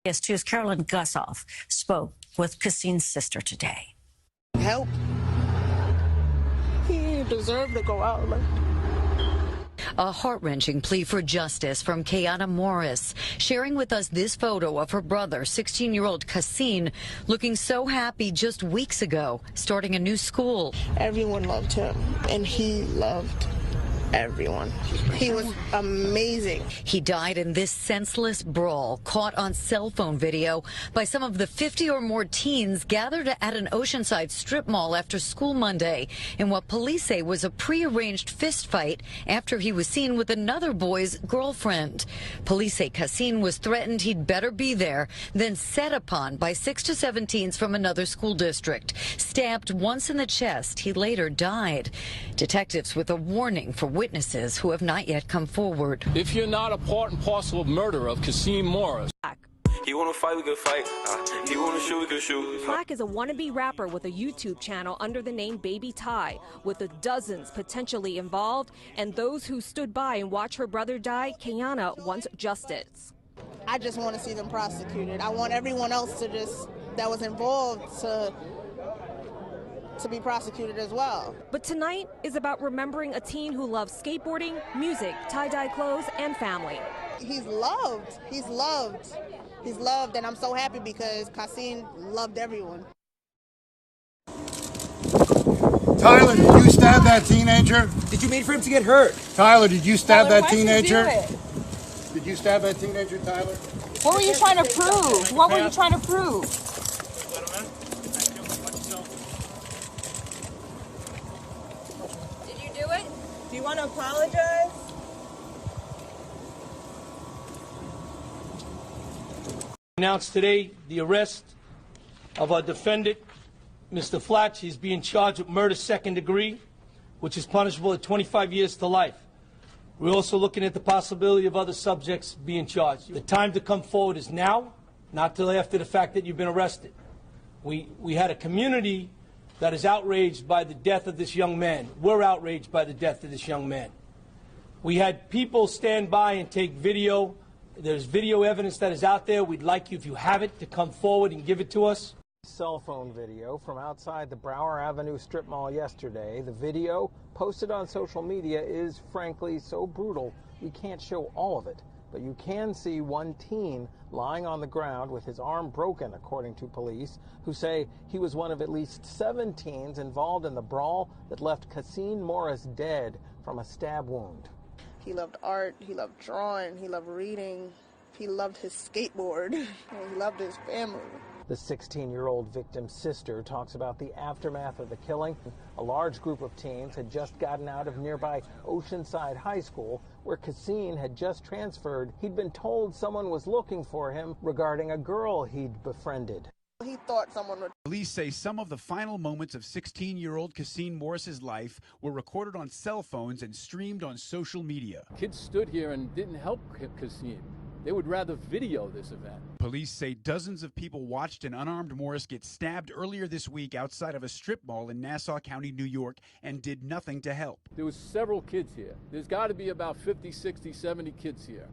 Yes, two's Carolyn Gussoff spoke with Khaseen's sister today. Help. He deserved to go out like A heart-wrenching plea for justice from Khaseen Morris, sharing with us this photo of her brother, 16-year-old Khaseen, looking so happy just weeks ago, starting a new school. Everyone loved him, and he loved everyone. He was amazing. He died in this senseless brawl, caught on cell phone video by some of the 50 or more teens gathered at an Oceanside strip mall after school Monday in what police say was a prearranged fist fight after he was seen with another boy's girlfriend. Police say Khaseen was threatened he'd better be there, then set upon by 6 to 7 teens from another school district. Stabbed once in the chest, he later died. Detectives with a warning for witnesses who have not yet come forward. If you're not a part and parcel of murder of Khaseen Morris. He wanna fight, we can fight. He wanna shoot, we can shoot. Flack is a wannabe rapper with a YouTube channel under the name Baby Ty, with the dozens potentially involved, and those who stood by and watched her brother die. Khaseen wants justice. I just want to see them prosecuted. I want everyone else that was involved to be prosecuted as well. But tonight is about remembering a teen who loves skateboarding, music, tie-dye clothes, and family. He's loved. He's loved. He's loved, and I'm so happy because Khaseen loved everyone. Tyler, did you stab that teenager? Did you mean for him to get hurt? Tyler, did you stab Tyler, that teenager? Did you stab that teenager, Tyler? What were you trying to prove? What were you trying to prove? Do you want to apologize? Announced today the arrest of our defendant, Mr. Flatch. He's being charged with murder second degree, which is punishable at 25 years to life. We're also looking at the possibility of other subjects being charged. The time to come forward is now, not till after the fact that you've been arrested. We had a community that is outraged by the death of this young man. We're outraged by the death of this young man. We had people stand by and take video. There's video evidence that is out there. We'd like you, if you have it, to come forward and give it to us. Cell phone video from outside the Brower Avenue strip mall yesterday. The video posted on social media is frankly so brutal we can't show all of it. But you can see one teen lying on the ground with his arm broken, according to police, who say he was one of at least 7 teens involved in the brawl that left Khaseen Morris dead from a stab wound. He loved art, he loved drawing, he loved reading, he loved his skateboard, and he loved his family. The 16-year-old victim's sister talks about the aftermath of the killing. A large group of teens had just gotten out of nearby Oceanside High School, where Khaseen had just transferred. He'd been told someone was looking for him regarding a girl he'd befriended. He thought someone would. Police say some of the final moments of 16-year-old Khaseen Morris's life were recorded on cell phones and streamed on social media. Kids stood here and didn't help Khaseen. They would rather video this event. Police say dozens of people watched an unarmed Morris get stabbed earlier this week outside of a strip mall in Nassau County, New York, and did nothing to help. There was several kids here. There's got to be about 50, 60, 70 kids here.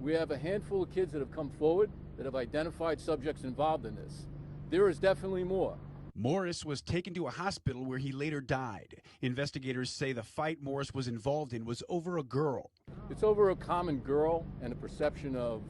We have a handful of kids that have come forward that have identified subjects involved in this. There is definitely more. Morris was taken to a hospital where he later died. Investigators say the fight Morris was involved in was over a girl. It's over a common girl and a perception of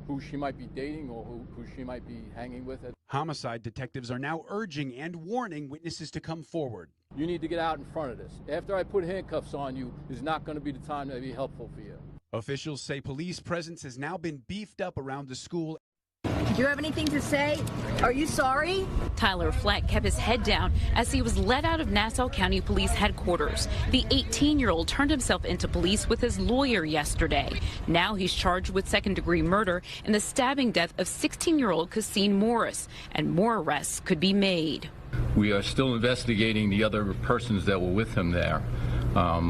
who she might be dating or who she might be hanging with. Homicide detectives are now urging and warning witnesses to come forward. You need to get out in front of this. After I put handcuffs on you is not going to be the time to be helpful for you. Officials say police presence has now been beefed up around the school. Do you have anything to say? Are you sorry? Tyler Fleck kept his head down as he was let out of Nassau County Police headquarters. The 18-year-old turned himself into police with his lawyer yesterday. Now he's charged with second-degree murder and the stabbing death of 16-year-old Khaseen Morris, and more arrests could be made. We are still investigating the other persons that were with him there.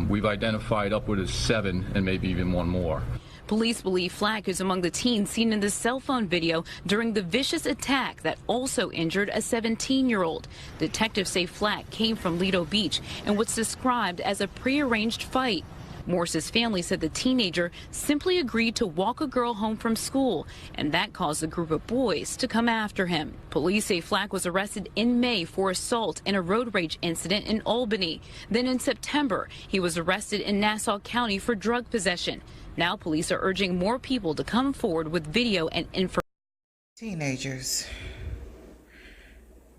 We've identified upward of 7 and maybe even one more. Police believe Flack is among the teens seen in the cell phone video during the vicious attack that also injured a 17-year-old. Detectives say Flack came from Lido Beach in what's described as a prearranged fight. Morris's family said the teenager simply agreed to walk a girl home from school, and that caused a group of boys to come after him. Police say Flack was arrested in May for assault in a road rage incident in Albany. Then in September, he was arrested in Nassau County for drug possession. Now police are urging more people to come forward with video and information. Teenagers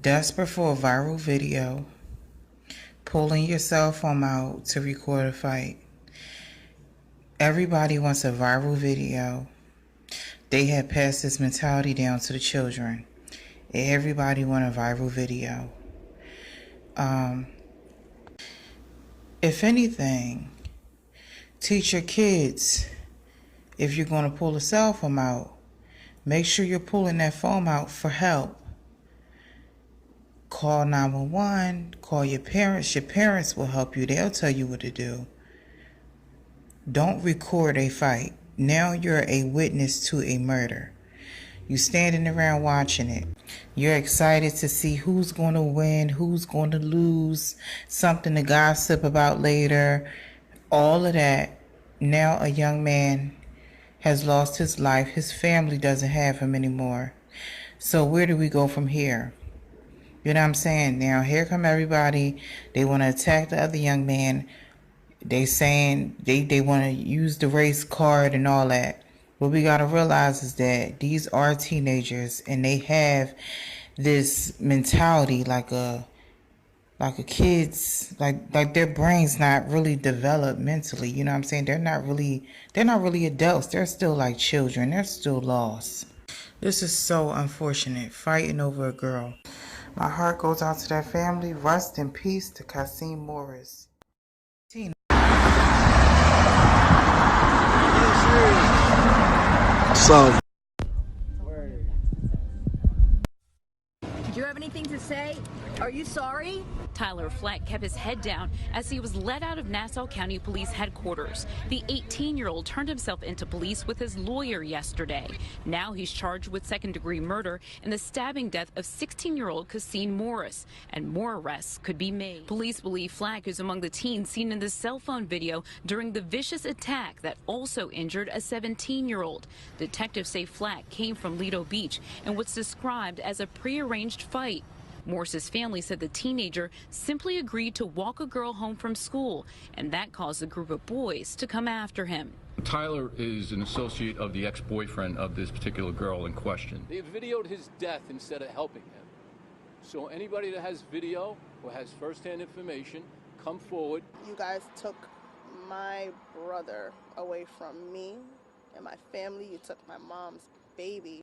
desperate for a viral video, pulling your cell phone out to record a fight. Everybody wants a viral video. They have passed this mentality down to the children. Everybody wants a viral video. If anything, teach your kids, if you're going to pull a cell phone out, make sure you're pulling that phone out for help. Call 911, call your parents. Your parents will help you. They'll tell you what to do. Don't record a fight. Now you're a witness to a murder. You standing around watching it. You're excited to see who's going to win, who's going to lose, something to gossip about later. All of that. Now a young man has lost his life. His family doesn't have him anymore. So where do we go from here? You know what I'm saying? Now here come everybody. They want to attack the other young man. They saying they want to use the race card and all that. What we got to realize is that these are teenagers and they have this mentality like a kid's, like their brain's not really developed mentally. You know what I'm saying? They're not really adults. They're still like children. They're still lost. This is so unfortunate. Fighting over a girl. My heart goes out to that family. Rest in peace to Khaseen Morris. So. Do you have anything to say? Are you sorry? Tyler Flack kept his head down as he was let out of Nassau County Police headquarters. The 18-year-old turned himself into police with his lawyer yesterday. Now he's charged with second-degree murder and the stabbing death of 16-year-old Khaseen Morris, and more arrests could be made. Police believe Flack is among the teens seen in the cell phone video during the vicious attack that also injured a 17-year-old. Detectives say Flack came from Lido Beach in what's described as a prearranged fight. Morris's family said the teenager simply agreed to walk a girl home from school, and that caused a group of boys to come after him. Tyler is an associate of the ex-boyfriend of this particular girl in question. They videoed his death instead of helping him. So anybody that has video or has firsthand information, come forward. You guys took my brother away from me and my family. You took my mom's baby